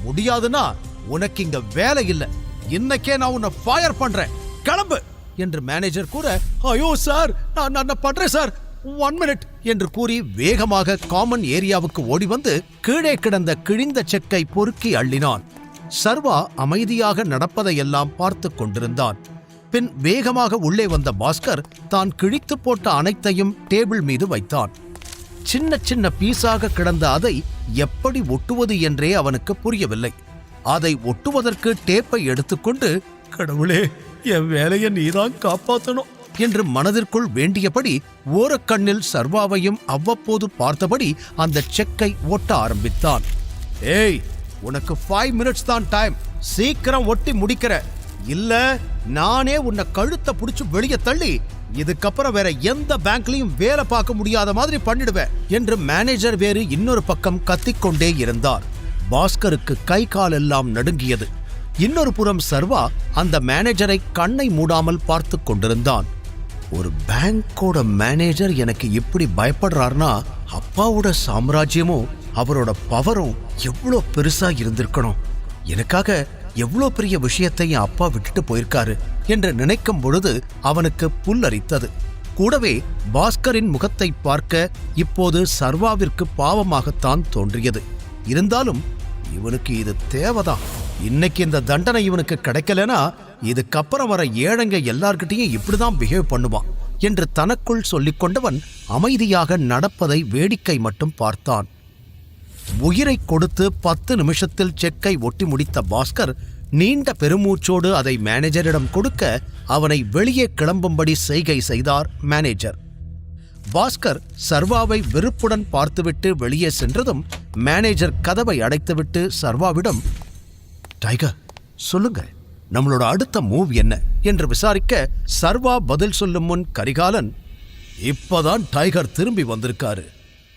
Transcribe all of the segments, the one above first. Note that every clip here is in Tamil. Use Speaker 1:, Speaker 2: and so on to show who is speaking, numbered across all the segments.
Speaker 1: முடியாதுன்னா உனக்கு இங்க வேலை இல்ல. இன்னைக்கே நான் உன்னை ஃபயர் பண்றேன், கிளம்பு என்று மேனேஜர் கூற, ஐயோ சார், நான் பண்றேன் சார், 1 மினிட் என்று கூறி வேகமாக காமன் ஏரியாவுக்கு ஓடி வந்து கீழே கிடந்த கிழிந்த செக்கை பொறுக்கி அள்ளினான். சர்வா அமைதியாக நடப்பதையெல்லாம் பார்த்து கொண்டிருந்தான். பின் வேகமாக உள்ளே வந்த பாஸ்கர் தான் கிழித்து போட்ட அனைத்தையும் டேபிள் மீது வைத்தான். சின்ன சின்ன பீஸாக கிடந்த அதை எப்படி ஒட்டுவது என்றே அவனுக்கு புரியவில்லை. அதை ஒட்டுவதற்கு டேப்பை எடுத்துக்கொண்டு, கடவுளே, என் வேலையை நீதான் காப்பாற்றணும் என்று மனதிற்குள் வேண்டியபடி ஓரக்கண்ணில் சர்வாவையும் அவ்வப்போது பார்த்தபடி அந்த செக்கை ஒட்ட ஆரம்பித்தான். ஏய், உனக்கு 5 மினிட்ஸ் தான் டைம், சீக்கிரம் ஒட்டி முடிக்கிற, இல்ல நானே உன்னை கழுத்தை புடிச்சு வெளியே தள்ளி இதுக்கப்புறம் வேற எந்த பேங்க்லயும் வேலை பார்க்க முடியாத மாதிரி பண்ணிடுவேன் என்று மேனேஜர் வேறு இன்னொரு பக்கம் கத்திக்கொண்டே இருந்தார். பாஸ்கருக்கு கை கால் எல்லாம் நடுங்கியது. இன்னொரு புறம் சர்வா அந்த மேனேஜரை கண்ணை மூடாமல் பார்த்து கொண்டிருந்தான். ஒரு பேங்கோட மேனேஜர் எனக்கு இப்படி பயப்படுறார்னா அப்பாவோட சாம்ராஜ்யமும் அவரோட பவரும் எவ்வளோ பெருசா இருந்திருக்கணும். எனக்காக எவ்வளோ பெரிய விஷயத்தை என் அப்பா விட்டுட்டு போயிருக்காரு என்று நினைக்கும் பொழுது அவனுக்கு புல்லரித்தது. கூடவே பாஸ்கரின் முகத்தை பார்க்க இப்போது சர்வாவிற்கு பாவமாகத்தான் தோன்றியது. இருந்தாலும் இவனுக்கு இது தேவைதான். இன்னைக்கு இந்த தண்டனை இவனுக்கு கிடைக்கலனா இதுக்கப்புறம் வர ஏழைங்க எல்லார்கிட்டையும் இப்படிதான் பிஹேவ் பண்ணுவான் என்று தனக்குள் சொல்லிக் கொண்டவன் அமைதியாக நடப்பதை வேடிக்கை மட்டும் பார்த்தான். உயிரை கொடுத்து 10 நிமிஷத்தில் செக்கை ஒட்டி முடித்த பாஸ்கர் நீண்ட பெருமூச்சோடு அதை மேனேஜரிடம் கொடுக்க அவனை வெளியே கிளம்பும்படி செய்கை செய்தார் மேனேஜர். பாஸ்கர் சர்வாவை வெறுப்புடன் பார்த்துவிட்டு வெளியே சென்றதும் மேனேஜர் கதவை அடைத்துவிட்டு சர்வாவிடம், டைகர், சொல்லுங்க, நம்மளோட அடுத்த மூவ் என்ன என்று விசாரிக்க சர்வா பதில் சொல்லும் முன் கரிகாலன், இப்பதான் டைகர் திரும்பி வந்திருக்காரு.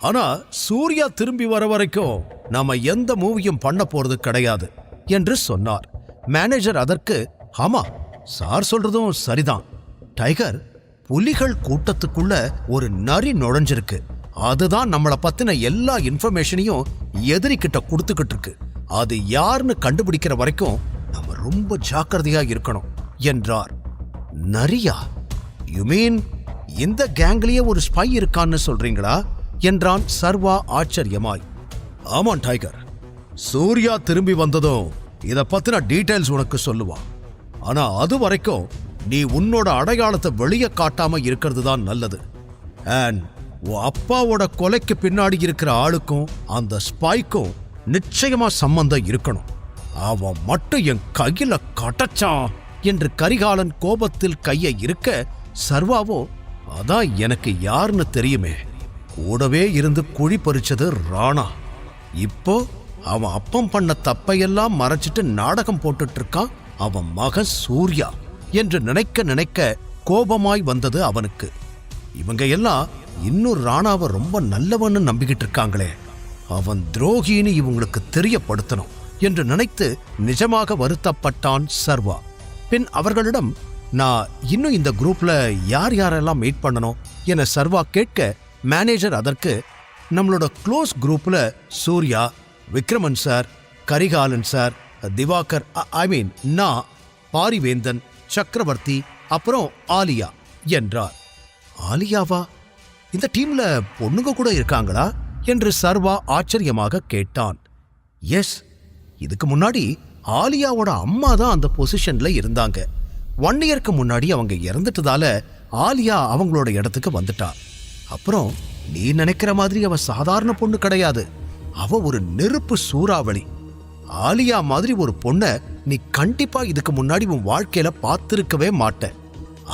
Speaker 1: ஆனா சூர்யா திரும்பி வர வரைக்கும் நாம எந்த மூவியும் பண்ண போறது கிடையாது என்று சொன்னார். மேனேஜர் அதற்கு, ஆமா சார் சொல்றதும் சரிதான். டைகர், புலிகள் கூட்டத்துக்குள்ள ஒரு நரி நுழைஞ்சிருக்கு. அதுதான் நம்மளை பத்தின எல்லா இன்ஃபர்மேஷனையும் எதிரிக்கிட்ட கொடுத்துக்கிட்டு இருக்கு. அது யாருன்னு கண்டுபிடிக்கிற வரைக்கும் நம்ம ரொம்ப ஜாக்கிரதையா இருக்கணும் என்றார். நரியா? யூ மீன் இந்த கேங்லயே ஒரு ஸ்பை இருக்கான்னு சொல்றீங்களா என்றான் சர்வா ஆச்சரியமாய். ஆமாம் டைகர், சூர்யா திரும்பி வந்ததும் இத பத்தின டீடைல்ஸ் உனக்கு சொல்லுவான். ஆனா அது வரைக்கும் நீ உன்னோட அடையாளத்தை வெளியே காட்டாம இருக்கிறது தான் நல்லது. அண்ட் உன் அப்பாவோட கொலைக்கு பின்னாடி இருக்கிற ஆளுக்கும் அந்த ஸ்பைக்கும் நிச்சயமா சம்பந்தம் இருக்கணும். அவன் மட்டும் என் கையில கட்டச்சான் என்று கரிகாலன் கோபத்தில் கையை இருக்க, சர்வாவோ, அதான் எனக்கு யாருன்னு தெரியுமே, கூடவே இருந்து குழி பறிச்சது ராணா. இப்போ அவன் அப்பம் பண்ண தப்பையெல்லாம் மறைச்சிட்டு நாடகம் போட்டுட்டு இருக்கான் அவன் மகன் சூர்யா என்று நினைக்க நினைக்க கோபமாய் வந்தது அவனுக்கு. இவங்க எல்லாம் இன்னும் ராணாவை ரொம்ப நல்லவன்னு நம்பிக்கிட்டு இருக்காங்களே, அவன் துரோகின்னு இவங்களுக்கு தெரியப்படுத்தணும் என்று நினைத்து நிஜமாக வருத்தப்பட்டான் சர்வா. பின் அவர்களிடம், நான் இன்னும் இந்த குரூப்ல யார் யாரெல்லாம் மீட் பண்ணணும் என சர்வா கேட்க, மேனேஜர் அதற்கு, நம்மளோட க்ளோஸ் குரூப்ல சூர்யா, விக்ரமன் சார், கரிகாலன் சார், திவாகர், நான், பாரிவேந்தன், சக்கரவர்த்தி, அப்புறம் ஆலியா என்றார். ஆலியாவா? இந்த டீம்ல பொண்ணுங்க கூட இருக்காங்களா என்று சர்வா ஆச்சரியமாக கேட்டான். எஸ், இதுக்கு முன்னாடி ஆலியாவோட அம்மா தான் அந்த பொசிஷன்ல இருந்தாங்க. 1 இயருக்கு முன்னாடி அவங்க இறந்துட்டதால ஆலியா அவங்களோட இடத்துக்கு வந்துட்டா. அப்புறம் நீ நினைக்கிற மாதிரி அவ சாதாரண பொண்ணு கிடையாது. அவ ஒரு நெருப்பு சூறாவளி. ஆலியா மாதிரி ஒரு பொண்ணை நீ கண்டிப்பா இதுக்கு முன்னாடி உன் வாழ்க்கையில பார்த்திருக்கவே மாட்ட.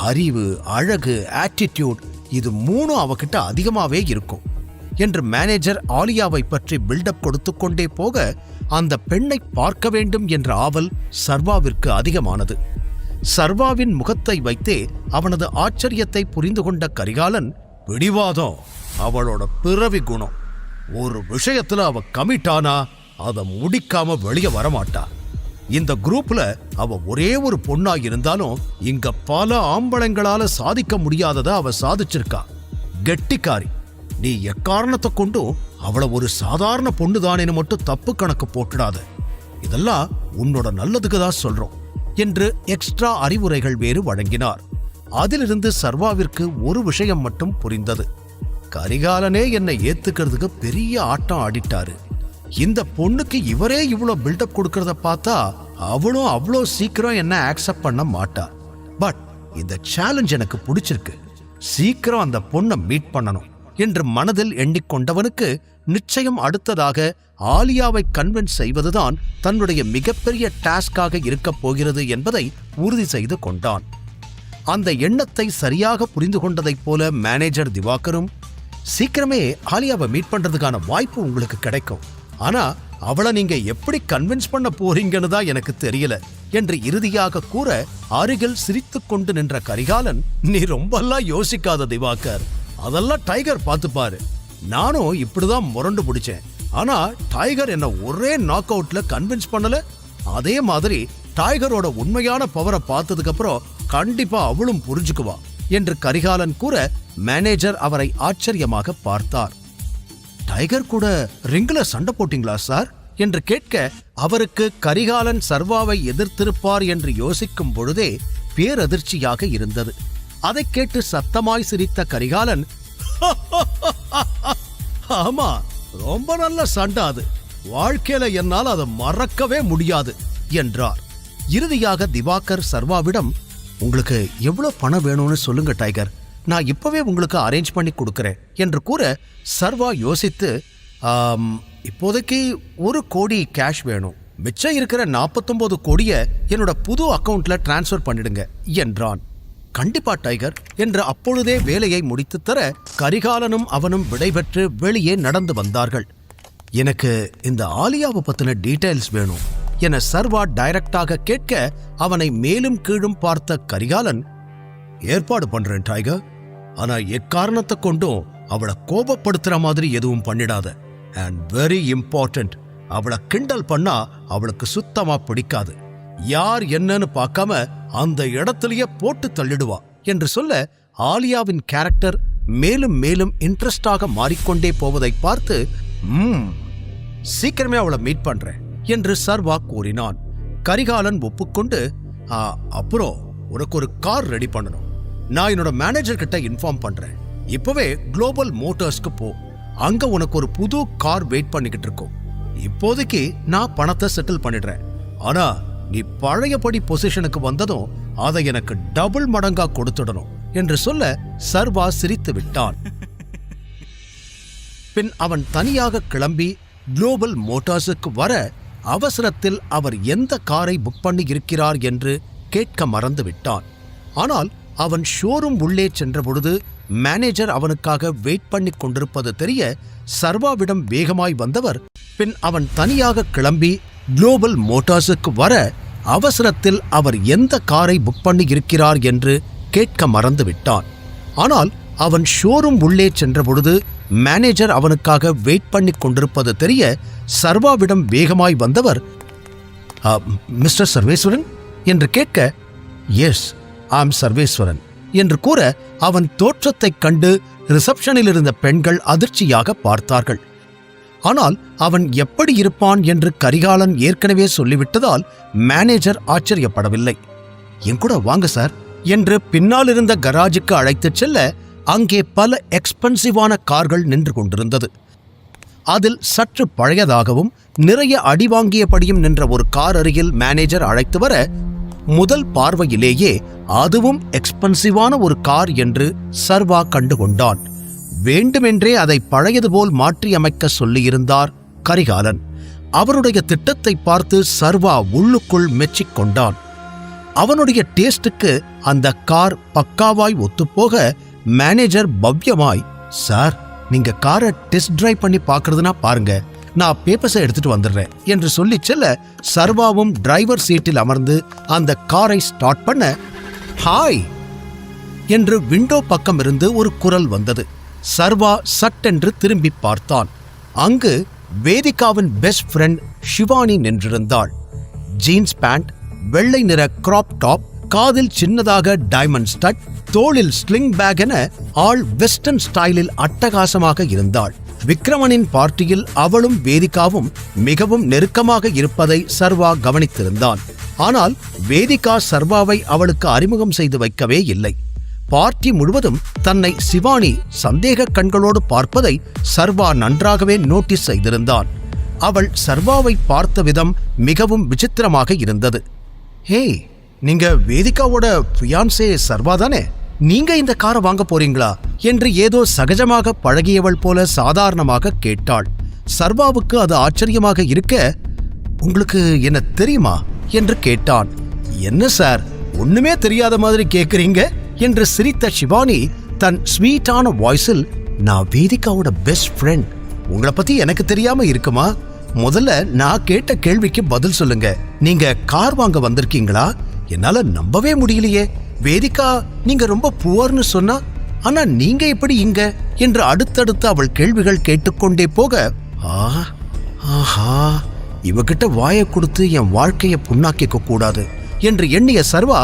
Speaker 1: அறிவு, அழகு, ஆட்டிடியூட், இது 3 அவகிட்ட அதிகமாவே இருக்கும் என்று மேனேஜர் ஆலியாவை பற்றி பில்டப் கொடுத்து கொண்டே போக, அந்த பெண்ணை பார்க்க வேண்டும் என்ற ஆவல் சர்வாவிற்கு அதிகமானது. சர்வாவின் முகத்தை வைத்தே அவனது ஆச்சரியத்தை புரிந்து கொண்ட கரிகாலன், பிடிவாதம் அவளோட பிறவி குணம். ஒரு விஷயத்துல அவ கமிட் ஆனா அதை முடிக்காம வெளியே வரமாட்டா. இந்த குரூப்ல அவ ஒரே ஒரு பொண்ணா இருந்தாலும் இங்க பல ஆம்பளைங்களால சாதிக்க முடியாதத அவ சாதிச்சிருக்கா. கெட்டிக்காரி. நீ எக்காரணத்தை கொண்டும் அவளை ஒரு சாதாரண பொண்ணுதானேன்னு மட்டும் தப்பு கணக்கு போட்டுடாத. இதெல்லாம் உன்னோட நல்லதுக்கு தான் சொல்றோம் என்று எக்ஸ்ட்ரா அறிவுரைகள் வேறு வழங்கினார். அதிலிருந்து சர்வாவிற்கு ஒரு விஷயம் மட்டும் புரிந்தது. கரிகாலனே என்னை ஏத்துக்கிறதுக்கு பெரிய ஆட்டம் ஆடிட்டாரு. இந்த பொண்ணுக்கு இவரே இவ்வளோ பில்டப் கொடுக்கறத பார்த்தா அவளும் அவ்வளோ சீக்கிரம் என்ன ஆக்செப்ட் பண்ண மாட்டா. பட் இந்த சேலஞ்ச் எனக்கு பிடிச்சிருக்கு. சீக்கிரம் அந்த பொண்ணை மீட் பண்ணணும் என்று மனதில் எண்ணிக்கொண்டவனுக்கு நிச்சயம் அடுத்ததாக ஆலியாவை கன்வின்ஸ் செய்வதுதான் தன்னுடைய மிகப்பெரிய டாஸ்காக இருக்கப் போகிறது என்பதை உறுதி செய்து கொண்டான். அந்த எண்ணத்தை சரியாக புரிந்து கொண்டதைப் போல மேனேஜர் திவாகரும், சீக்கிரமே ஆலியாவை மீட் பண்றதுக்கான வாய்ப்பு உங்களுக்கு கிடைக்கும், ஆனா அவளை நீங்க எப்படி கன்வின்ஸ் பண்ண போறீங்கன்னு தான் எனக்கு தெரியல என்று இறுதியாக கூற, அருகில் சிரித்துக் கொண்டு நின்ற கரிகாலன், நீ ரொம்பலாம் யோசிக்காத திவாகர், அதெல்லாம் டைகர் பார்த்துப்பாரு. நானும் இப்படிதான் முரண்டு பிடிச்சேன். ஆனா டைகர் என்ன ஒரே நாக் அவுட்ல கன்வின்ஸ் பண்ணல. அதே மாதிரி டைகரோட உண்மையான பவரை பார்த்ததுக்கு அப்புறம் கண்டிப்பா அவளும் புரிஞ்சுக்குவா என்று கரிகாலன் கூற, மேனேஜர் அவரை ஆச்சரியமாக பார்த்தார். டைகர் கூட ரிங்ல சண்டை போட்டீங்களா சார் என்று கேட்க, அவருக்கு கரிகாலன் சர்வாவை எதிர்த்திருப்பார் என்று யோசிக்கும் பொழுதே பேரதிர்ச்சியாக இருந்தது. அதை கேட்டு சத்தமாய் சிரித்த கரிகாலன், ஆமா, ரொம்ப நல்ல சண்டை அது. வாழ்க்கையில என்னால் அதை மறக்கவே முடியாது என்றார். இறுதியாக திவாகர் சர்வாவிடம், உங்களுக்கு எவ்வளவு பணம் வேணும்னு சொல்லுங்க டைகர், நான் இப்பவே உங்களுக்கு அரேஞ்ச் பண்ணி கொடுக்கறேன் என்று கூற, சர்வா யோசித்து, இப்போதைக்கு 1 கோடி கேஷ் வேணும், மிச்சம் இருக்கிற 49 கோடியை என்னோட புது அக்கவுண்ட்ல டிரான்ஸ்ஃபர் பண்ணிடுங்க என்றான். கண்டிப்பா டைகர் என்று அப்பொழுதே வேலையை முடித்து தர, கரிகாலனும் அவனும் விடைபெற்று வெளியே நடந்து வந்தார்கள். எனக்கு இந்த ஆலியாவை பத்தின டீடைல்ஸ் வேணும் என சர்வா டைரக்டாக கேட்க, அவனை மேலும் கீழும் பார்த்த கரிகாலன், ஏற்பாடு பண்றேன் டைகர், ஆனா எக்காரணத்தை கொண்டும் அவளை கோபப்படுத்துற மாதிரி எதுவும் பண்ணிடாத. அண்ட் வெரி இம்பார்ட்டன்ட், அவளை கிண்டல் பண்ணா அவளுக்கு சுத்தமா பிடிக்காது. யார் என்னன்னு பார்க்காம அந்த இடத்திலேயே போட்டு தள்ளிடுவா என்று சொல்ல, ஆலியாவின் கேரக்டர் மேலும் மேலும் இன்ட்ரெஸ்டாக மாறிக்கொண்டே போவதை பார்த்து, சீக்கிரமே அவளை மீட் பண்றேன் என்று சர்வா கூறினான். கரிகாலன் ஒப்புக்கொண்டு, அப்புறம் உனக்கு ஒரு கார் ரெடி பண்ணணும், நான் என்னோட மேனேஜர் கிட்ட இன்ஃபார்ம் பண்றேன். இப்பவே குளோபல் மோட்டார்ஸ்க்கு போ, அங்க உனக்கு ஒரு புது கார் வெயிட் பண்ணிக்கிட்டு இருக்கும். இப்போதைக்கு நான் பணத்தை செட்டில் பண்ணிடுறேன், ஆனா நீ பழையபடி பொசிஷனுக்கு வந்ததும் அதை எனக்கு டபுள் மடங்கா கொடுத்துடணும் என்று சொல்ல, சர்வா சிரித்து விட்டான். பின் அவன் தனியாக கிளம்பி குளோபல் மோட்டார்ஸுக்கு வர, அவசரத்தில் அவர் எந்த காரை புக் பண்ணி இருக்கிறார் என்று கேட்க மறந்து விட்டான். ஆனால் அவன் ஷோரூம் உள்ளே சென்ற பொழுது மேனேஜர் அவனுக்காக வெயிட் பண்ணி கொண்டிருப்பது தெரிய, சர்வாவிடம் வேகமாய் வந்தவர், பின் அவன் தனியாக கிளம்பி குளோபல் மோட்டார்ஸுக்கு வர, அவசரத்தில் அவர் எந்த காரை புக் பண்ணி இருக்கிறார் என்று கேட்க மறந்து விட்டான். ஆனால் அவன் ஷோரூம் உள்ளே சென்ற பொழுது மேனேஜர் அவனுக்காக வெயிட் பண்ணி கொண்டிருப்பது தெரிய, சர்வாவிடம் வேகமாய் வந்தவர், மிஸ்டர் சர்வேஸ்வரன் என்று கேட்க, எஸ், ஆம் சர்வேஸ்வரன் என்று கூற, அவன் தோற்றத்தைக் கண்டு ரிசப்ஷனில் இருந்த பெண்கள் அதிர்ச்சியாக பார்த்தார்கள். ஆனால் அவன் எப்படி இருப்பான் என்று கரிகாலன் ஏற்கனவே சொல்லிவிட்டதால் மேனேஜர் ஆச்சரியப்படவில்லை. என் கூட வாங்க சார் என்று பின்னால் இருந்த கராஜுக்கு அழைத்துச் செல்ல, அங்கே பல எக்ஸ்பென்சிவான கார்கள் நின்று கொண்டிருந்தது. அதில் சற்று பழையதாகவும் நிறைய அடி வாங்கியபடியும் நின்ற ஒரு கார் அருகில் மேனேஜர் அழைத்து வர, முதல் பார்வையிலேயே அதுவும் எக்ஸ்பென்சிவான ஒரு கார் என்று சர்வா கண்டுகொண்டான். வேண்டுமென்றே அதை பழையது போல் மாற்றியமைக்க சொல்லியிருந்தார் கரிகாலன். அவருடைய திட்டத்தை பார்த்து சர்வா உள்ளுக்குள் மெச்சிக்கொண்டான். அவனுடைய டேஸ்டுக்கு அந்த கார் பக்காவாய் ஒத்துப்போக, மேனேஜர் பவ்யமாய், சார், நீங்க காரை டெஸ்ட் டிரைவ் பண்ணி பார்க்கறதுனா பாருங்க, நான் பேப்பர்ஸை எடுத்துட்டு வந்துடுறேன் என்று சொல்லி செல்ல, சர்வாவும் டிரைவர் சீட்டில் அமர்ந்து அந்த காரை ஸ்டார்ட் பண்ண, ஹாய் என்று விண்டோ பக்கம் இருந்து ஒரு குரல் வந்தது. சர்வா சட்டென்று திரும்பி பார்த்தான். அங்கு வேதிகாவின் பெஸ்ட் ஃப்ரெண்ட் ஷிவானி நின்றிருந்தாள். ஜீன்ஸ் பேண்ட், வெள்ளை நிற கிராப் டாப், காதில் சின்னதாக டைமண்ட் ஸ்டட், தோளில் ஸ்லிங் பேக் என ஆள் வெஸ்டர்ன் ஸ்டைலில் அட்டகாசமாக இருந்தாள். விக்ரமனின் பார்ட்டியில் அவளும் வேதிகாவும் மிகவும் நெருக்கமாக இருப்பதை சர்வா கவனித்திருந்தான். ஆனால் வேதிகா சர்வாவை அவளுக்கு அறிமுகம் செய்து வைக்கவே இல்லை. பார்ட்டி முழுவதும் தன்னை சிவானி சந்தேக கண்களோடு பார்ப்பதை சர்வா நன்றாகவே நோட்டீஸ் செய்திருந்தான். அவள் சர்வாவை பார்த்த விதம் மிகவும் விசித்திரமாக இருந்தது. ஹே, நீங்க வேதிகாவோட ஃபியான்சே சர்வா தானே? நீங்க இந்த காரை வாங்க போறீங்களா என்று ஏதோ சகஜமாக பழகியவள் போல சாதாரணமாக கேட்டாள். சர்வாவுக்கு அது ஆச்சரியமாக இருக்க, உங்களுக்கு என்ன தெரியுமா என்று கேட்டான். என்ன சார், ஒண்ணுமே தெரியாத மாதிரி கேக்குறீங்க என்று சிரித்த சிவானி தன் ஸ்வீட்டான வாய்ஸில், நான் வேதிகாவோட பெஸ்ட் ஃப்ரெண்ட், உங்களை பத்தி எனக்கு தெரியாம இருக்குமா? முதல்ல நான் கேட்ட கேள்விக்கு பதில் சொல்லுங்க. நீங்க கார் வாங்க வந்திருக்கீங்களா? என்னால நம்பவே முடியலையே. வேதிகா நீங்க ரொம்ப புவர்னு சொன்னா, ஆனா நீங்க எப்படி இங்க என்று அடுத்தடுத்து அவள் கேள்விகள் கேட்டுக்கொண்டே போக, ஆஹா, இவகிட்ட வாயை கொடுத்து என் வாழ்க்கைய புண்ணாக்கிக்க கூடாது என்று எண்ணிய சர்வா,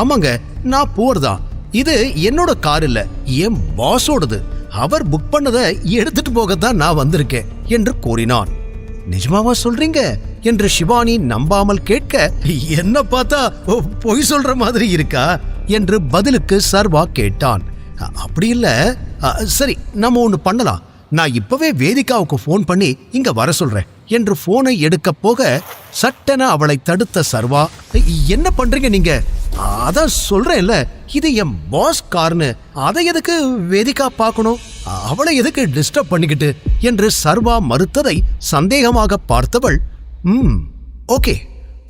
Speaker 1: ஆமாங்க, நான் புவர் தான். இது என்னோட கார் இல்ல, என் பாஸோடது. அவர் புக் பண்ணதை எடுத்துட்டு போகத்தான் நான் வந்திருக்கேன் என்று கூறினான். நிஜமாவா சொல்றீங்க என்று சிவானி நம்பாமல் கேட்க, என்ன பார்த்தா பொய் சொல்ற மாதிரி இருக்கா என்று பதிலுக்கு சர்வா கேட்டான். அப்படி இல்ல, சரி நம்ம ஒண்ணு பண்ணலாம், நான் இப்பவே வேதிகாவுக்கு போன் பண்ணி இங்க வர சொல்றேன் என்று போனை எடுக்க போக சட்டென அவளை தடுத்த சர்வா, என்ன பண்றீங்க நீங்க? அதான் சொல்றேன்ல, இது என் பாஸ் கார்னு, அதை எதுக்கு வேதிகா பார்க்கணும், அவளை எதுக்கு டிஸ்டர்ப் பண்ணிக்கிட்டு என்று சர்வா மறுத்ததை சந்தேகமாக பார்த்தவள், ஓகே,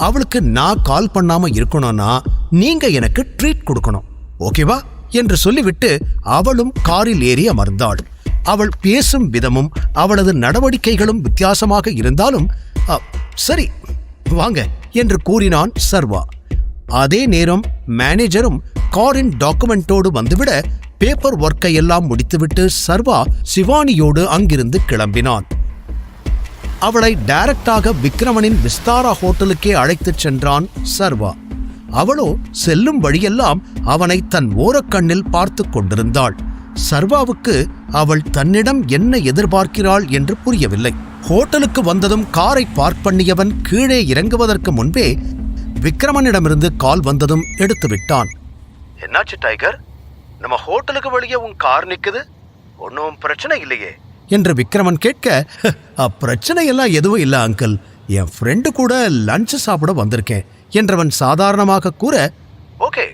Speaker 1: அவளுக்கு நான் கால் பண்ணாம இருக்கணும்னா நீங்க எனக்கு ட்ரீட் கொடுக்கணும், ஓகேவா என்று சொல்லிவிட்டு அவளும் காரில் ஏறி அமர்ந்தாள். அவள் பேசும் விதமும் அவளது நடவடிக்கைகளும் வித்தியாசமாக இருந்தாலும், சரி வாங்க என்று கூறினான் சர்வா. அதே நேரம் மேனேஜரும் காரின் டாக்குமெண்டோடு வந்துவிட பேப்பர் ஒர்க்கை எல்லாம் முடித்துவிட்டு சர்வா சிவானியோடு அங்கிருந்து கிளம்பினான். அவளை டைரக்டாக விக்ரமனின் விஸ்தாரா ஹோட்டலுக்கே அழைத்துச் சென்றான் சர்வா. அவளோ செல்லும் வழியெல்லாம் அவனை தன் ஓரக்கண்ணில் பார்த்து கொண்டிருந்தாள். சர்வாவுக்கு அவள் தன்னிடம் என்ன எதிர்பார்க்கிறாள் என்று புரியவில்லை. ஹோட்டலுக்கு வந்ததும் காரை பார்க் பண்ணியவன் கீழே இறங்குவதற்கு முன்பே விக்ரமனிடமிருந்து கால் வந்ததும் எடுத்து விட்டான். என்னாச்சு டைகர், நம்ம ஹோட்டலுக்கு வெளியே உன் கார் நிக்குது, ஒன்னும் பிரச்சனை இல்லையே என்று விக்ரமன் கேட்க, பிரச்சனை எல்லாம் எதுவும் இல்ல அங்கிள், என் ஃப்ரெண்டு கூட லஞ்ச் சாப்பிட வந்திருக்கேன் என்றவன் சாதாரணமாக கூற, ஓகே,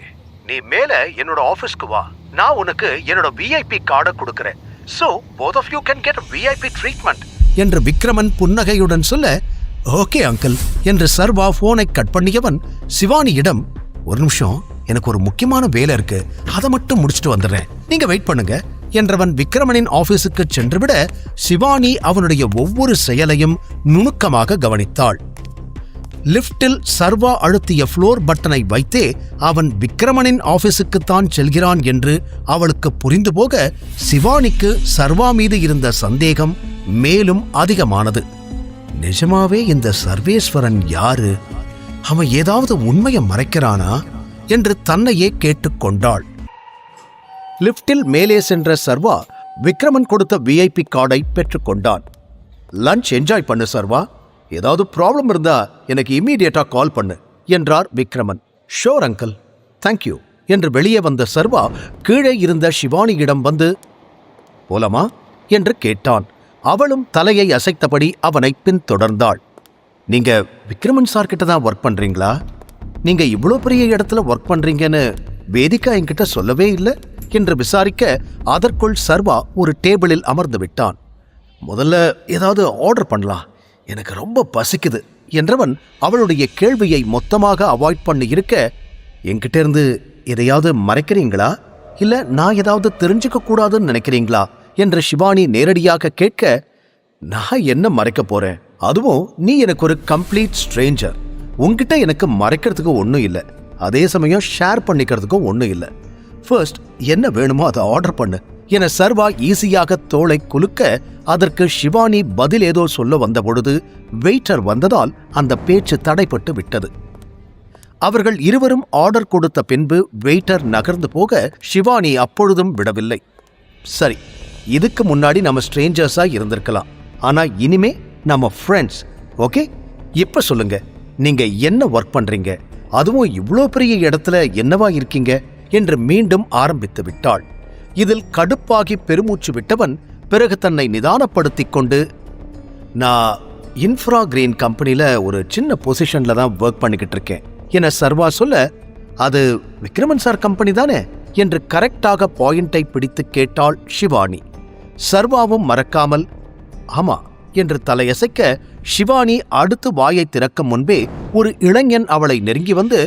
Speaker 1: நீ மேல என்னோட ஆபீஸ்க்கு வா, நான் உனக்கு என்னோட விஐபி கார்டை கொடுக்கிறேன், so both of you can get VIP treatment என்று விக்ரமன் புன்னகையுடன் சொல்ல, ஓகே அங்கிள் என்று சர்வா போனை கட் பண்ணியவன் சிவானியிடம், ஒரு நிமிஷம், எனக்கு ஒரு முக்கியமான வேலை இருக்கு, அதை மட்டும் முடிச்சுட்டு வந்துடுறேன், நீங்க வெயிட் பண்ணுங்க என்றவன் விக்ரமனின் ஆபீஸுக்கு சென்றுவிட சிவானி அவனுடைய ஒவ்வொரு செயலையும் நுணுக்கமாக கவனித்தாள். லிப்டில் சர்வா அழுத்திய ஃப்ளோர் பட்டனை வைத்தே அவன் விக்ரமனின் ஆபீஸுக்குத்தான் செல்கிறான் என்று அவளுக்கு புரிந்து போக சிவானிக்கு சர்வா மீது இருந்த சந்தேகம் மேலும் அதிகமானது. நிஜமாவே இந்த சர்வேஸ்வரன் யாரு? அவன் ஏதாவது உண்மையை மறைக்கிறானா என்று தன்னையே கேட்டுக்கொண்டாள். லிப்டில் மேலே சென்ற சர்வா விக்ரமன் கொடுத்த விஐபி கார்டை பெற்றுக்கொண்டான். லஞ்ச் என்ஜாய் பண்ணு சர்வா, ஏதாவது ப்ராப்ளம் இருந்தா எனக்கு இம்மீடியட்டா கால் பண்ணு என்றார் விக்ரமன். ஷோர் அங்கிள், தேங்க்யூ என்று வெளியே வந்த சர்வா கீழே இருந்த சிவானியிடம் வந்து, போலாமா என்று கேட்டான். அவளும் தலையை அசைத்தபடி அவனை பின்தொடர்ந்தாள். நீங்க விக்ரமன் சார் கிட்ட தான் ஒர்க் பண்றீங்களா? நீங்க இவ்வளோ பெரிய இடத்துல ஒர்க் பண்றீங்கன்னு வேதிகா என்கிட்ட சொல்லவே இல்லை என்று விசாரிக்க அதற்குள் சர்வா ஒரு டேபிளில் அமர்ந்து விட்டான். முதல்ல ஏதாவது ஆர்டர் பண்ணலாம், எனக்கு ரொம்ப பசிக்குது என்றவன் அவளுடைய கேள்வியை மொத்தமாக அவாய்ட் பண்ணி இருக்க, என்கிட்ட இருந்து எதையாவது மறைக்கிறீங்களா, இல்ல நான் ஏதாவது தெரிஞ்சுக்க கூடாதுன்னு நினைக்கிறீங்களா என்று சிவானி நேரடியாக கேட்க, நான் என்ன மறைக்க போறேன், அதுவும் நீ எனக்கு ஒரு கம்ப்ளீட் ஸ்ட்ரேஞ்சர், உன்கிட்ட எனக்கு மறைக்கிறதுக்கு ஒன்றும் இல்லை, அதே சமயம் ஷேர் பண்ணிக்கிறதுக்கும் ஒன்றும் இல்லை, ஃபர்ஸ்ட் என்ன வேணுமோ அதை ஆர்டர் பண்ணு என சர்வா ஈஸியாக தோளை குலுக்க அதற்கு சிவானி பதில் ஏதோ சொல்ல வந்த பொழுது வெயிட்டர் வந்ததால் அந்த பேச்சு தடைப்பட்டு விட்டது. அவர்கள் இருவரும் ஆர்டர் கொடுத்த பின்பு வெயிட்டர் நகர்ந்து போக சிவானி அப்பொழுதும் விடவில்லை. சரி, இதுக்கு முன்னாடி நம்ம ஸ்ட்ரேஞ்சர்ஸா இருந்திருக்கலாம், ஆனா இனிமே நம்ம ஃப்ரெண்ட்ஸ். ஓகே, இப்ப சொல்லுங்க, நீங்க என்ன ஒர்க் பண்றீங்க, அதுவும் இவ்ளோ பெரிய இடத்துல என்னவா இருக்கீங்க என்று மீண்டும் ஆரம்பித்து விட்டாள். இதில் கடுப்பாகி பெருமூச்சு விட்டவன் பிறகு தன்னை நிதானப்படுத்திக் கொண்டு, நான் இன்ஃப்ரா கிரீன் கம்பெனில ஒரு சின்ன பொசிஷன்ல தான் ஒர்க் பண்ணிக்கிட்டு இருக்கேன் என சர்வா சொல்ல, அது விக்ரமன் சார் கம்பெனி தானே என்று கரெக்டாக பாயிண்டை பிடித்து கேட்டாள் ஷிவானி. சர்வாவும் மறக்காமல் ஆமா என்று தலையசைக்க, ஷிவானி அடுத்து வாயை திறக்கும் முன்பே ஒரு இளைஞன் அவளை நெருங்கி வந்து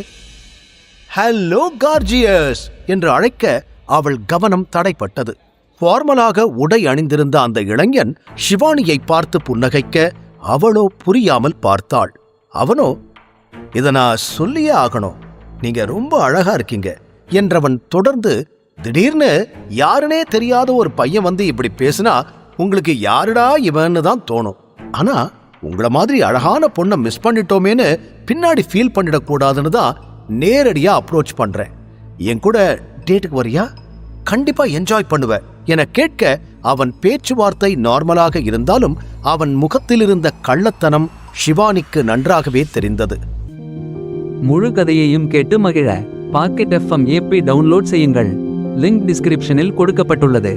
Speaker 1: ஹலோ கார்ஜியஸ் என்று அழைக்க அவள் கவனம் தடைப்பட்டது. ஃபார்மலாக உடை அணிந்திருந்த அந்த இளைஞன் ஷிவானியை பார்த்து புன்னகைக்க, அவளோ புரியாமல் பார்த்தாள். அவனோ, இதை நான் சொல்லியே ஆகணும், நீங்க ரொம்ப அழகா இருக்கீங்க என்றவன் தொடர்ந்து, திடீர்னு யாருனே தெரியாத ஒரு பையன் வந்து இப்படி பேசினா உங்களுக்கு யாருடா இவன்னு தான் தோணும். ஆனா உங்கள மாதிரி அழகான பொண்ணை மிஸ் பண்ணிட்டோமேன்னு பின்னாடி ஃபீல் பண்ணிடக்கூடாதுன்னு தான் நேரடியா அப்ரோச் பண்றேன். என் கூட டேட்டுக்கு வரியா? கண்டிப்பா என்ஜாய் பண்ணுவ என கேட்க, அவன் பேச்சுவார்த்தை நார்மலாக இருந்தாலும் அவன் முகத்தில் இருந்த கள்ளத்தனம் ஷிவானிக்கு நன்றாகவே தெரிந்தது.
Speaker 2: முழு கதையையும் கேட்டு மகிழ பாக்கெட் FM ஆப்பை டவுன்லோட் செய்யுங்கள். லிங்க் டிஸ்கிரிப்ஷனில் கொடுக்கப்பட்டுள்ளது.